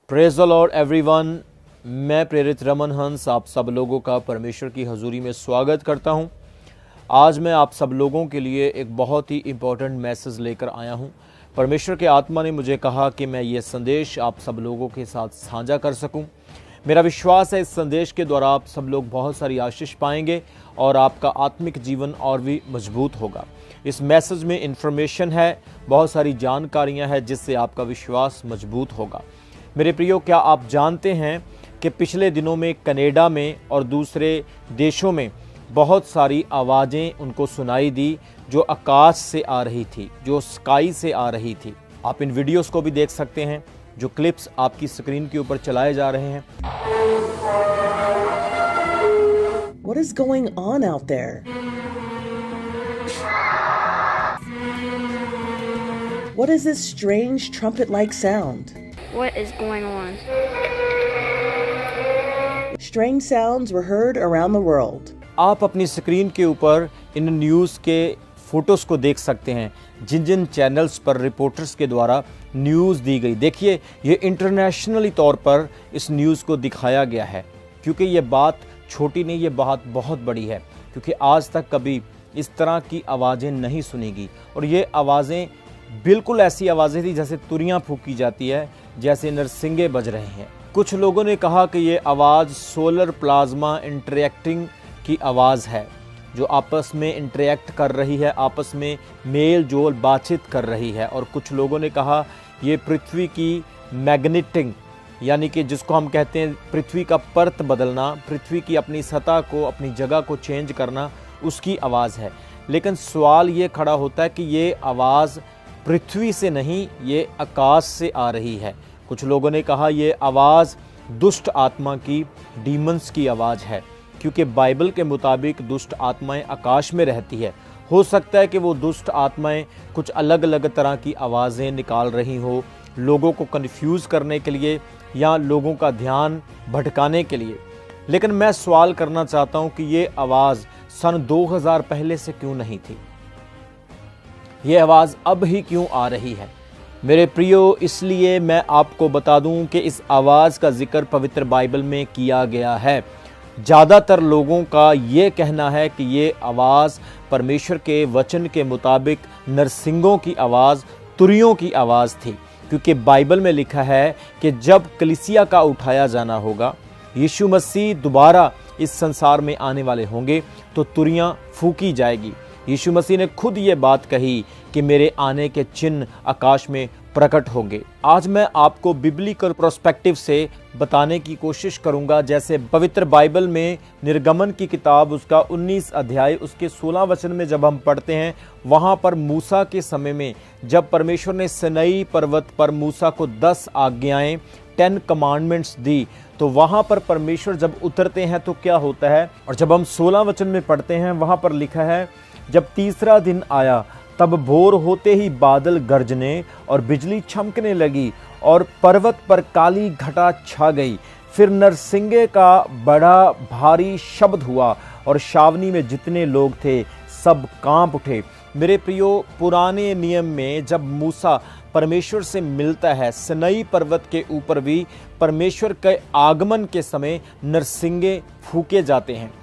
Praise the Lord everyone. मैं प्रेरित रमन हंस आप सब लोगों का परमेश्वर की हजूरी में स्वागत करता हूं। आज मैं आप सब लोगों के लिए एक बहुत ही इम्पोर्टेंट मैसेज लेकर आया हूं। परमेश्वर के आत्मा ने मुझे कहा कि मैं ये संदेश आप सब लोगों के साथ साझा कर सकूं। मेरा विश्वास है इस संदेश के द्वारा आप सब लोग बहुत सारी आशीष पाएंगे और आपका आत्मिक जीवन और भी मजबूत होगा। इस मैसेज में इंफॉर्मेशन है, बहुत सारी जानकारियां हैं जिससे आपका विश्वास मजबूत होगा। मेरे प्रियो, क्या आप जानते हैं कि पिछले दिनों में कनाडा में और दूसरे देशों में बहुत सारी आवाज़ें उनको सुनाई दी जो आकाश से आ रही थी, जो स्काई से आ रही थी। आप इन वीडियोस को भी देख सकते हैं जो क्लिप्स आपकी स्क्रीन के ऊपर चलाए जा रहे हैं। What is going on out there? What is this strange trumpet-like sound? What is going on? Strange sounds were heard around the world. आप अपनी स्क्रीन के ऊपर इन न्यूज़ के फोटोज़ को देख सकते हैं जिन जिन चैनल्स पर रिपोर्टर्स के द्वारा न्यूज़ दी गई। देखिए, ये इंटरनेशनली तौर पर इस न्यूज़ को दिखाया गया है, क्योंकि ये बात छोटी नहीं, ये बात बहुत बड़ी है, क्योंकि आज तक कभी इस तरह की आवाज़ें नहीं सुनेगी। और ये आवाज़ें बिल्कुल ऐसी आवाज़ें थी जैसे तुरियां फूकी जाती है, जैसे नरसिंगे बज रहे हैं। कुछ लोगों ने कहा कि ये आवाज़ सोलर प्लाज्मा इंटरैक्टिंग की आवाज़ है, जो आपस में इंटरैक्ट कर रही है, आपस में मेल जोल बातचीत कर रही है। और कुछ लोगों ने कहा ये पृथ्वी की मैग्नेटिंग, यानी कि जिसको हम कहते हैं पृथ्वी का परत बदलना, पृथ्वी की अपनी सतह को, अपनी जगह को चेंज करना, उसकी आवाज़ है। लेकिन सवाल ये खड़ा होता है कि ये आवाज़ पृथ्वी से नहीं, ये आकाश से आ रही है। कुछ लोगों ने कहा ये आवाज़ दुष्ट आत्मा की, डीमंस की आवाज़ है, क्योंकि बाइबल के मुताबिक दुष्ट आत्माएं आकाश में रहती है। हो सकता है कि वो दुष्ट आत्माएं कुछ अलग अलग तरह की आवाज़ें निकाल रही हो, लोगों को कंफ्यूज करने के लिए या लोगों का ध्यान भटकाने के लिए। लेकिन मैं सवाल करना चाहता हूं कि ये आवाज़ सन 2000 पहले से क्यों नहीं थी? ये आवाज़ अब ही क्यों आ रही है? मेरे प्रियो, इसलिए मैं आपको बता दूं कि इस आवाज़ का जिक्र पवित्र बाइबल में किया गया है। ज़्यादातर लोगों का ये कहना है कि ये आवाज़ परमेश्वर के वचन के मुताबिक नरसिंगों की आवाज़, तुरियों की आवाज़ थी, क्योंकि बाइबल में लिखा है कि जब कलीसिया का उठाया जाना होगा, यीशु मसीह दोबारा इस संसार में आने वाले होंगे, तो तुरियां फूकी जाएगी। यीशु मसीह ने खुद ये बात कही कि मेरे आने के चिन्ह आकाश में प्रकट होंगे। आज मैं आपको बिब्लिकल पर्सपेक्टिव से बताने की कोशिश करूंगा, जैसे पवित्र बाइबल में निर्गमन की किताब उसका 19 अध्याय उसके 16 वचन में जब हम पढ़ते हैं, वहां पर मूसा के समय में जब परमेश्वर ने सिनाई पर्वत पर मूसा को 10 आज्ञाएं, 10 कमांडमेंट्स दी, तो वहां पर परमेश्वर जब उतरते हैं तो क्या होता है। और जब हम 16 वचन में पढ़ते हैं, वहां पर लिखा है, जब तीसरा दिन आया तब भोर होते ही बादल गरजने और बिजली चमकने लगी और पर्वत पर काली घटा छा गई। फिर नरसिंगे का बड़ा भारी शब्द हुआ और छावनी में जितने लोग थे सब कांप उठे। मेरे प्रियो, पुराने नियम में जब मूसा परमेश्वर से मिलता है, सिनाई पर्वत के ऊपर भी परमेश्वर के आगमन के समय नरसिंगे फूके जाते हैं।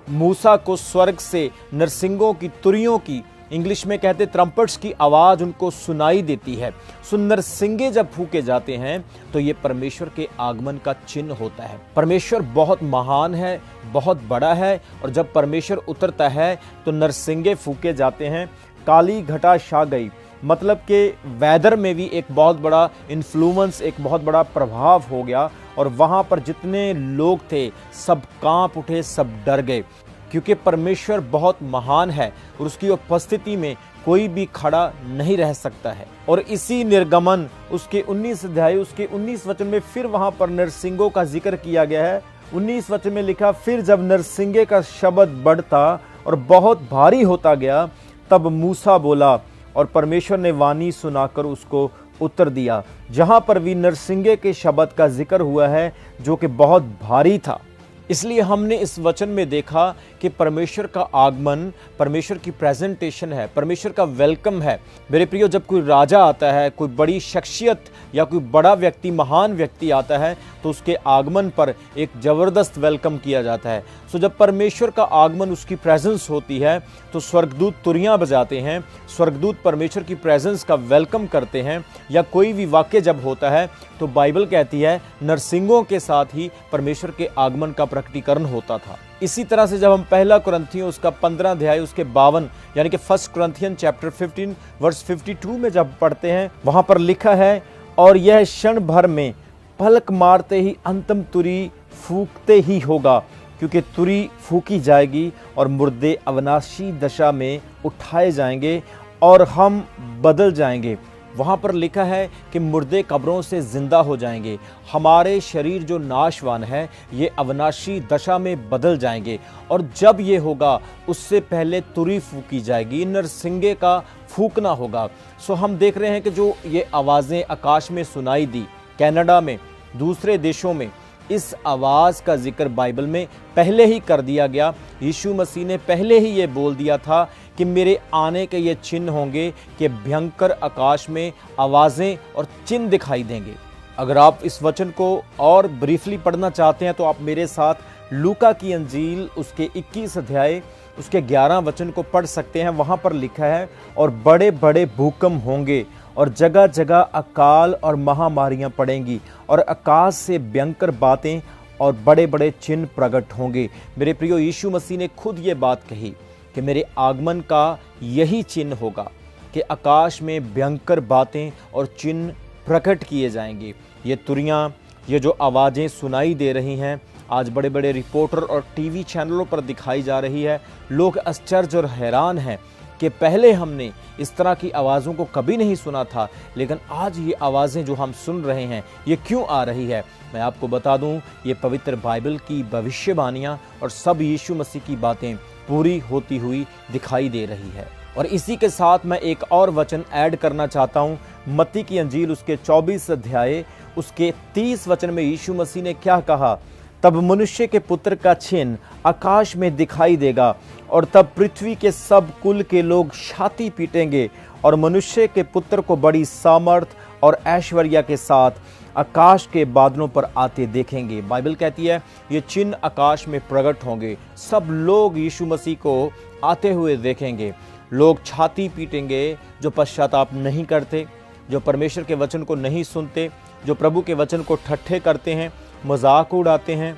मूसा को स्वर्ग से नरसिंगों की, तुरियों की, इंग्लिश में कहते ट्रम्पेट्स की आवाज़ उनको सुनाई देती है। सो नरसिंगे जब फूके जाते हैं तो ये परमेश्वर के आगमन का चिन्ह होता है। परमेश्वर बहुत महान है, बहुत बड़ा है, और जब परमेश्वर उतरता है तो नरसिंगे फूके जाते हैं। काली घटा छा गई, मतलब कि वेदर में भी एक बहुत बड़ा इन्फ्लुएंस, एक बहुत बड़ा प्रभाव हो गया, और वहाँ पर जितने लोग थे सब कांप उठे, सब डर गए, क्योंकि परमेश्वर बहुत महान है और उसकी उपस्थिति में कोई भी खड़ा नहीं रह सकता है। और इसी निर्गमन उसके 19 अध्याय उसके 19 वचन में फिर वहाँ पर नरसिंगों का जिक्र किया गया है। 19 वचन में लिखा, फिर जब नरसिंगे का शब्द बढ़ता और बहुत भारी होता गया, तब मूसा बोला और परमेश्वर ने वाणी सुनाकर उसको उत्तर दिया। जहां पर भी नरसिंगे के शब्द का जिक्र हुआ है, जो कि बहुत भारी था, इसलिए हमने इस वचन में देखा कि परमेश्वर का आगमन परमेश्वर की प्रेजेंटेशन है, परमेश्वर का वेलकम है। मेरे प्रियो, जब कोई राजा आता है, कोई बड़ी शख्सियत या कोई बड़ा व्यक्ति, महान व्यक्ति आता है, तो उसके आगमन पर एक ज़बरदस्त वेलकम किया जाता है। सो जब परमेश्वर का आगमन, उसकी प्रेजेंस होती है, तो स्वर्गदूत तुरियां बजाते हैं, स्वर्गदूत परमेश्वर की प्रेजेंस का वेलकम करते हैं। या कोई भी वाक्य जब होता है तो बाइबल कहती है नरसिंगों के साथ ही परमेश्वर के आगमन का प्रकटीकरण होता था। इसी तरह से जब हम पहला कुरिन्थियों उसका 15 अध्याय उसके 52 यानी कि 1 कुरिन्थियन चैप्टर 15 वर्स 52 में जब पढ़ते हैं, वहां पर लिखा है, और यह क्षण भर में पलक मारते ही अंतिम तुरी फूकते ही होगा, क्योंकि तुरी फूकी जाएगी और मुर्दे अविनाशी दशा में उठाए जाएंगे और हम बदल जाएंगे। वहाँ पर लिखा है कि मुर्दे कब्रों से जिंदा हो जाएंगे, हमारे शरीर जो नाशवान है ये अविनाशी दशा में बदल जाएंगे। और जब ये होगा उससे पहले तुरी फूकी जाएगी, नरसिंगे का फूकना होगा। सो हम देख रहे हैं कि जो ये आवाज़ें आकाश में सुनाई दी, कनाडा में, दूसरे देशों में, इस आवाज़ का जिक्र बाइबल में पहले ही कर दिया गया। यीशु मसीह ने पहले ही ये बोल दिया था कि मेरे आने के ये चिन्ह होंगे कि भयंकर आकाश में आवाज़ें और चिन्ह दिखाई देंगे। अगर आप इस वचन को और ब्रीफली पढ़ना चाहते हैं तो आप मेरे साथ लूका की अंजील उसके 21 अध्याय उसके 11 वचन को पढ़ सकते हैं। वहाँ पर लिखा है, और बड़े बड़े भूकंप होंगे और जगह जगह अकाल और महामारियां पड़ेंगी और आकाश से भयंकर बातें और बड़े बड़े चिन्ह प्रकट होंगे। मेरे प्रियो, यीशु मसीह ने खुद ये बात कही कि मेरे आगमन का यही चिन्ह होगा कि आकाश में भयंकर बातें और चिन्ह प्रकट किए जाएंगे। ये तुरियां, ये जो आवाज़ें सुनाई दे रही हैं, आज बड़े बड़े रिपोर्टर और टीवी चैनलों पर दिखाई जा रही है। लोग आश्चर्य और हैरान हैं कि पहले हमने इस तरह की आवाज़ों को कभी नहीं सुना था, लेकिन आज ये आवाज़ें जो हम सुन रहे हैं ये क्यों आ रही है। मैं आपको बता दूं, ये पवित्र बाइबल की भविष्यवाणियां और सब यीशु मसीह की बातें पूरी होती हुई दिखाई दे रही है। और इसी के साथ मैं एक और वचन ऐड करना चाहता हूं। मत्ती की अंजील उसके 24 अध्याय उसके 30 वचन में यीशु मसीह ने क्या कहा, तब मनुष्य के पुत्र का चिन्ह आकाश में दिखाई देगा और तब पृथ्वी के सब कुल के लोग छाती पीटेंगे और मनुष्य के पुत्र को बड़ी सामर्थ और ऐश्वर्य के साथ आकाश के बादलों पर आते देखेंगे। बाइबल कहती है ये चिन्ह आकाश में प्रकट होंगे, सब लोग यीशु मसीह को आते हुए देखेंगे। लोग छाती पीटेंगे जो पश्चाताप नहीं करते, जो परमेश्वर के वचन को नहीं सुनते, जो प्रभु के वचन को ठट्ठे करते हैं, मजाक उड़ाते हैं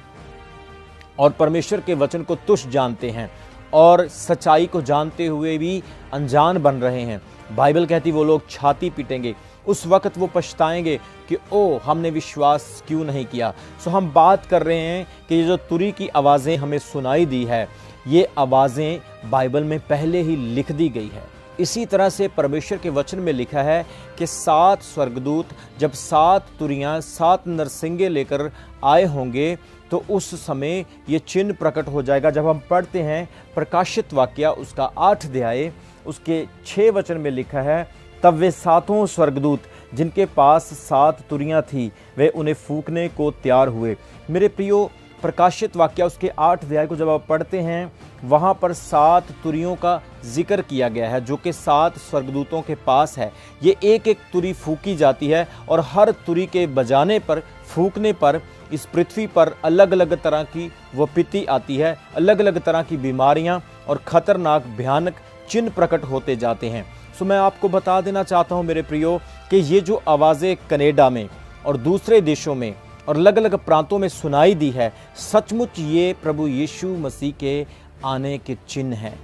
और परमेश्वर के वचन को तुच्छ जानते हैं और सच्चाई को जानते हुए भी अनजान बन रहे हैं। बाइबल कहती वो लोग छाती पीटेंगे। उस वक्त वो पछताएंगे कि ओ हमने विश्वास क्यों नहीं किया। सो हम बात कर रहे हैं कि ये जो तुरी की आवाज़ें हमें सुनाई दी है, ये आवाज़ें बाइबल में पहले ही लिख दी गई है। इसी तरह से परमेश्वर के वचन में लिखा है कि 7 स्वर्गदूत जब 7 तुरियां 7 नरसिंगे लेकर आए होंगे तो उस समय ये चिन्ह प्रकट हो जाएगा। जब हम पढ़ते हैं प्रकाशित वाक्य उसका 8 अध्याय उसके 6 वचन में लिखा है, तब वे 7 स्वर्गदूत जिनके पास 7 तुरियां थी वे उन्हें फूकने को तैयार हुए। मेरे प्रियो, प्रकाशित वाक्य उसके 8 अध्याय को जब आप पढ़ते हैं वहाँ पर 7 तुरियों का जिक्र किया गया है जो कि 7 स्वर्गदूतों के पास है। ये एक एक तुरी फूकी जाती है और हर तुरी के बजाने पर, फूकने पर इस पृथ्वी पर अलग अलग तरह की विपत्ति आती है, अलग अलग तरह की बीमारियाँ और खतरनाक भयानक चिन्ह प्रकट होते जाते हैं। सो मैं आपको बता देना चाहता हूँ मेरे प्रियो कि ये जो आवाज़ें कनाडा में और दूसरे देशों में और अलग अलग प्रांतों में सुनाई दी है, सचमुच ये प्रभु यीशु मसीह के आने के चिन्ह हैं।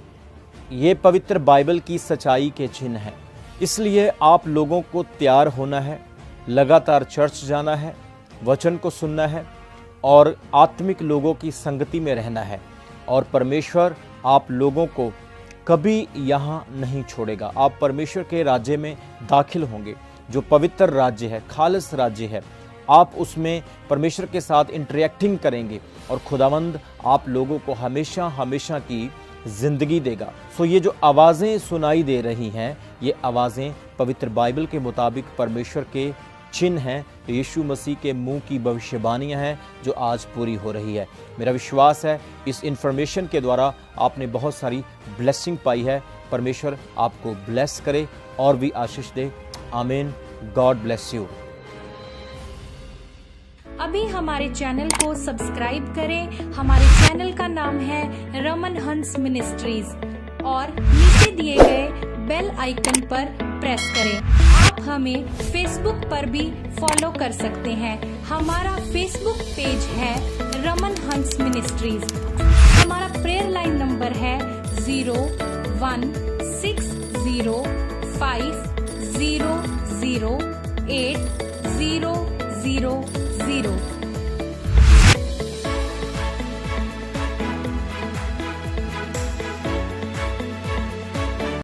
ये पवित्र बाइबल की सच्चाई के चिन्ह हैं। इसलिए आप लोगों को तैयार होना है, लगातार चर्च जाना है, वचन को सुनना है और आत्मिक लोगों की संगति में रहना है। और परमेश्वर आप लोगों को कभी यहाँ नहीं छोड़ेगा। आप परमेश्वर के राज्य में दाखिल होंगे जो पवित्र राज्य है, खालिस राज्य है। आप उसमें परमेश्वर के साथ इंटरेक्टिंग करेंगे और खुदावंद आप लोगों को हमेशा हमेशा की ज़िंदगी देगा। सो ये जो आवाज़ें सुनाई दे रही हैं, ये आवाज़ें पवित्र बाइबल के मुताबिक परमेश्वर के चिन्ह हैं, तो यीशु मसीह के मुंह की भविष्यवाणियां हैं जो आज पूरी हो रही है। मेरा विश्वास है इस इंफॉर्मेशन के द्वारा आपने बहुत सारी ब्लेसिंग पाई है। परमेश्वर आपको ब्लेस करे और भी आशीष दे। आमीन। God bless you. अभी हमारे चैनल को सब्सक्राइब करें। हमारे चैनल का नाम है रमन हंस मिनिस्ट्रीज और नीचे दिए गए बेल आइकन पर प्रेस करें। आप हमें फेसबुक पर भी फॉलो कर सकते हैं। हमारा फेसबुक पेज है रमन हंस मिनिस्ट्रीज। हमारा प्रेयर लाइन नंबर है 0160500800